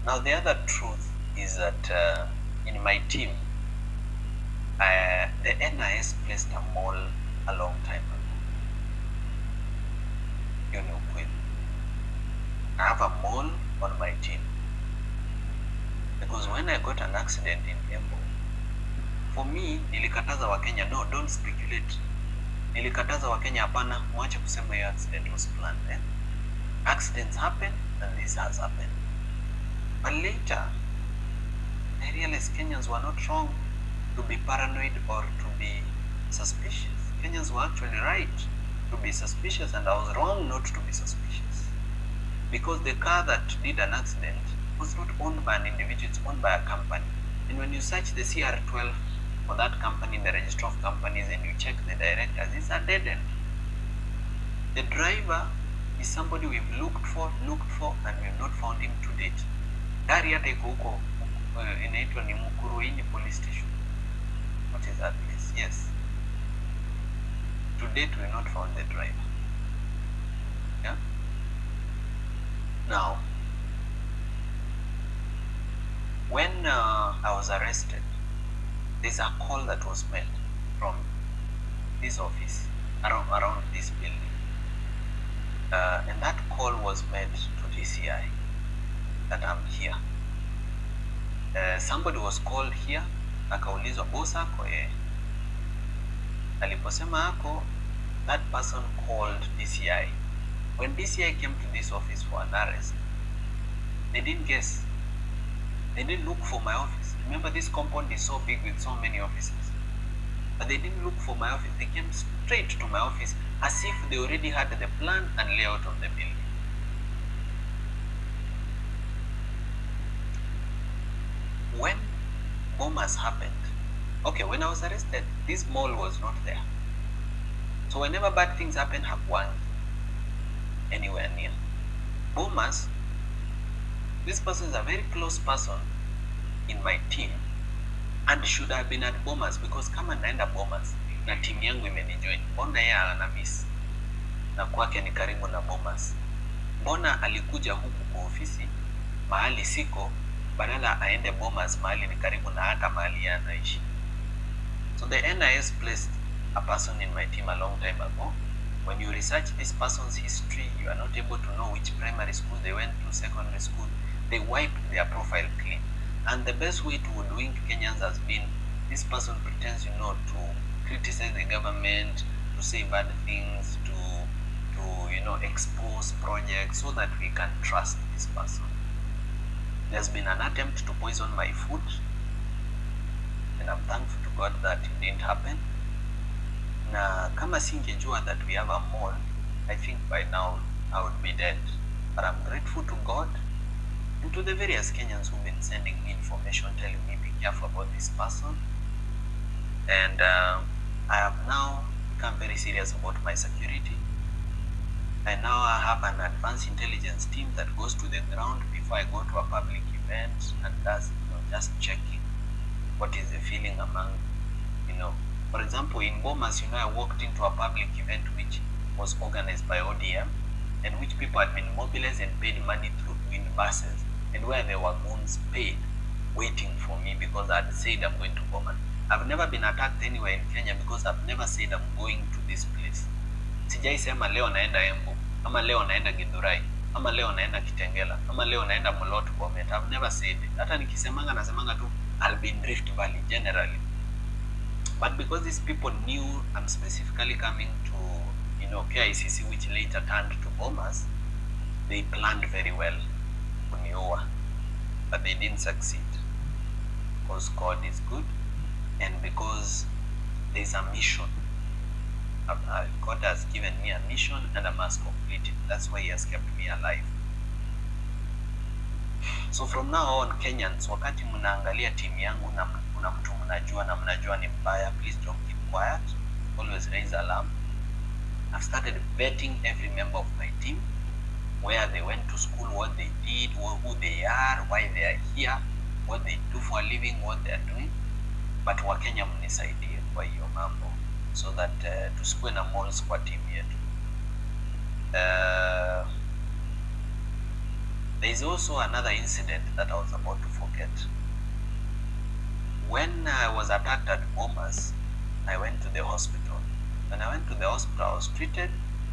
Now, the other truth is that in my team, the NIS placed a mall a long time ago. You know, I have a mall on my team because when I got an accident in Embu, for me, nilikataza Wakenya, no, don't speculate. Nilikataza Wakenya, hapana, mwache kusema hiyo accident was planned. Accidents happen and this has happened. But later, I realized Kenyans were not wrong to be paranoid or to be suspicious. Kenyans were actually right to be suspicious, and I was wrong not to be suspicious. Because the car that did an accident was not owned by an individual, it's owned by a company. And when you search the CR12 for that company in the register of companies and you check the directors, it's a dead end. The driver is somebody we've looked for, and we've not found him to date. Gari hata iko huko inaitwa ni Mukuruini police station. What is that place? Yes. To date, we've not found the driver. Yeah. Now, when I was arrested, there's a call that was made from this office around this building. And that call was made to DCI that I'm here. Somebody was called here, akaulizwa boss ako aliposema ako, that person called DCI. When DCI came to this office for an arrest, they didn't guess. They didn't look for my office. Remember, this compound is so big with so many offices. But they didn't look for my office. They came straight to my office as if they already had the plan and layout of the building. When bombers happened, okay, when I was arrested, this mall was not there. So whenever bad things happen, hakuangi anywhere near. Bombers, this person is a very close person in my team and should have been at Bomas, because kama naenda Bomas na team yangu imenijoin, mbona yeye ana miss na kwake ni karibu na Bomas? Mbona alikuja huku kwa ofisi mahali siko badala aende Bomas mahali ni karibu na hata mahali anaishi? So the NIS placed a person in my team a long time ago. When you research this person's history, you are not able to know which primary school they went to, secondary school. They wiped their profile clean. And the best way to hoodwink Kenyans has been, this person pretends, to criticize the government, to say bad things, to expose projects so that we can trust this person. There's been an attempt to poison my food, and I'm thankful to God that it didn't happen. Na kama singejua that we have a mall, I think by now I would be dead. But I'm grateful to God and to the various Kenyans who've been sending me information, telling me be careful about this person. And I have now become very serious about my security. And now I have an advanced intelligence team that goes to the ground before I go to a public event and does just checking what is the feeling among, For example, in Bomas, I walked into a public event which was organized by ODM and which people had been mobilized and paid money through in buses, and where there were goons paid waiting for me because I had said I'm going to Bomas. I've never been attacked anywhere in Kenya because I've never said I'm going to this place. Sijai sema leo naenda Embu, ama leo naenda Githurai, ama leo naenda Kitengela, ama leo naenda Molot Bomet. I've never said it. Hata nikisemanga nasemanga tu I'll be in Rift Valley generally. But because these people knew I'm specifically coming to, KICC, which later turned to Bomas, they planned very well kuniua. But they didn't succeed. Because God is good and because there's a mission. God has given me a mission and I must complete it. That's why He has kept me alive. So from now on, Kenyans, wakati mnaangalia timu yangu na kuna mtu mnajua na mnajua ni mbaya, please don't keep quiet. Always raise alarm. I've started vetting every member of my team, where they went to school, what they did, who they are, why they are here, what they do for a living, what they are doing. But Wakenya mnisaidie kwa hiyo mambo so that tusikuwe na malls kwa team yetu. There is also another incident that I was about to forget. When I was attacked at Bomas, I went to the hospital. When I went to the hospital, I was treated,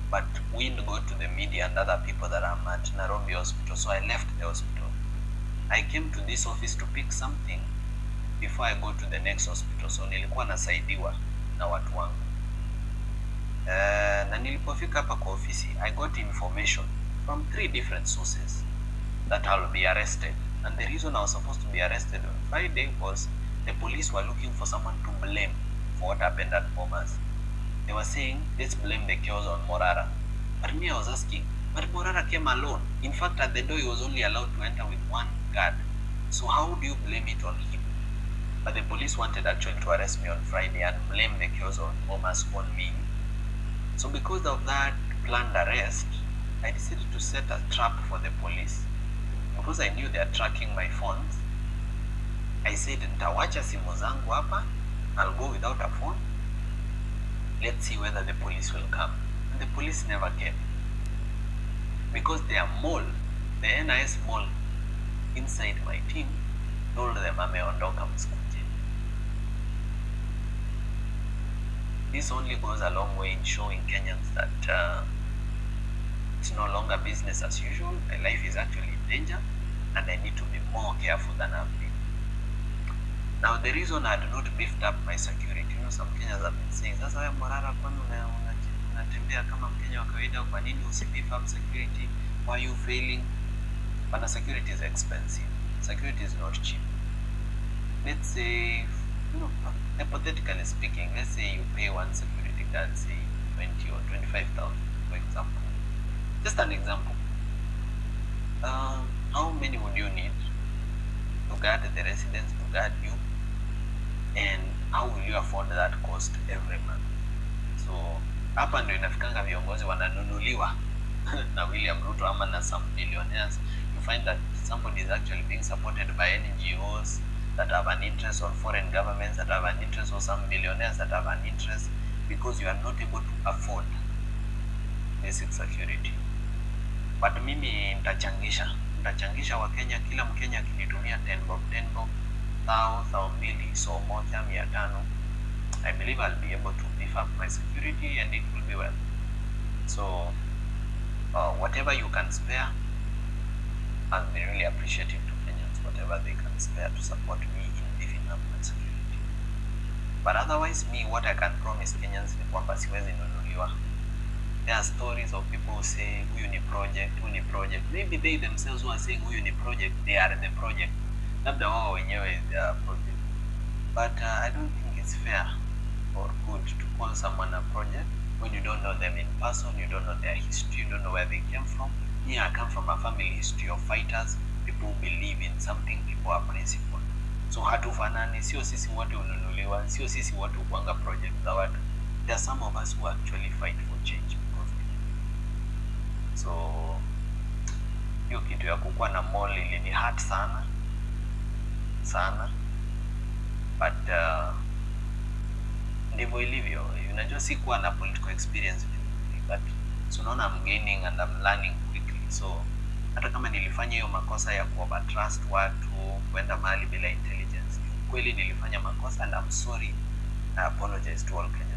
but we didn't go to the media and other people that I'm at Nairobi hospital, so I left the hospital. I came to this office to pick something before I go to the next hospital, so nilikuwa nasaidiwa na watu wangu. Na nilipofika hapa kwa ofisi, I got information from 3 different sources that I'll be arrested. And the reason I was supposed to be arrested on Friday was the police were looking for someone to blame for what happened at Bomas. They were saying, let's blame the chaos on Morara. But me, I was asking, but Morara came alone. In fact, at the door, he was only allowed to enter with 1 guard. So how do you blame it on him? But the police wanted actually to arrest me on Friday and blame the chaos on Bomas on me. So because of that planned arrest, I decided to set a trap for the police. Because I knew they are tracking my phones, I said, nitawacha simu zangu hapa, I'll go without a phone. Let's see whether the police will come. And the police never came. Because their mole, the NIS mole inside my team, told them ameondoka msikuje. This only goes a long way in showing Kenyans that it's no longer business as usual. My life is actually in danger, and I need to be more careful than I've been. Now, the reason I do not beefed up my security, some Kenyans have been saying, sasa wewe Morara, kwani unatembea kama Mkenya wa kawaida, kwa nini usibeef up security? Why are you failing? But security is expensive. Security is not cheap. Let's say, hypothetically speaking, let's say you pay one security guard, say 20 or 25,000, for example. Just an example. How many would you need to guard the residents, to guard you? And how will you afford that cost every month? So, hapa ndio inafikanga viongozi wananunuliwa na William Ruto ama na some billionaires. You find that somebody is actually being supported by NGOs that have an interest, or foreign governments that have an interest, or some billionaires that have an interest, because you are not able to afford basic security. But mimi nitachangisha Wakenya, kila Mkenya akinitumia 10 bob, 1,000, so moja 500. I believe I'll be able to beef up my security and it will be well. So whatever you can spare, I'll be really appreciative to Kenyans, whatever they can spare to support me in beefing up my security. But otherwise, me, what I can promise Kenyans ni kwamba siwezi nunuliwa. There are stories of people who say, huyu ni project. Maybe they themselves who are saying huyu ni project, they are the project. Labda wao wenyewe they are project. But I don't think it's fair or good to call someone a project when you don't know them in person, you don't know their history, you don't know where they came from. Me, I come from a family history of fighters, people who believe in something, people are principled. So hatufanani, sio sisi wote ununuliwa, sio sisi wote kuanga project za watu. There are some of us who actually fight for change because we do. So hiyo kitu ya kukuwa na mall ilini hurt sana. But ndivyo ilivyo. Unajua sikuwa na political experience but so unaona I'm gaining and I'm learning quickly. So hata kama nilifanya hiyo makosa ya kuovertrust watu, kwenda mahali bila intelligence, kweli nilifanya makosa and I'm sorry. I apologize to all Kenyans.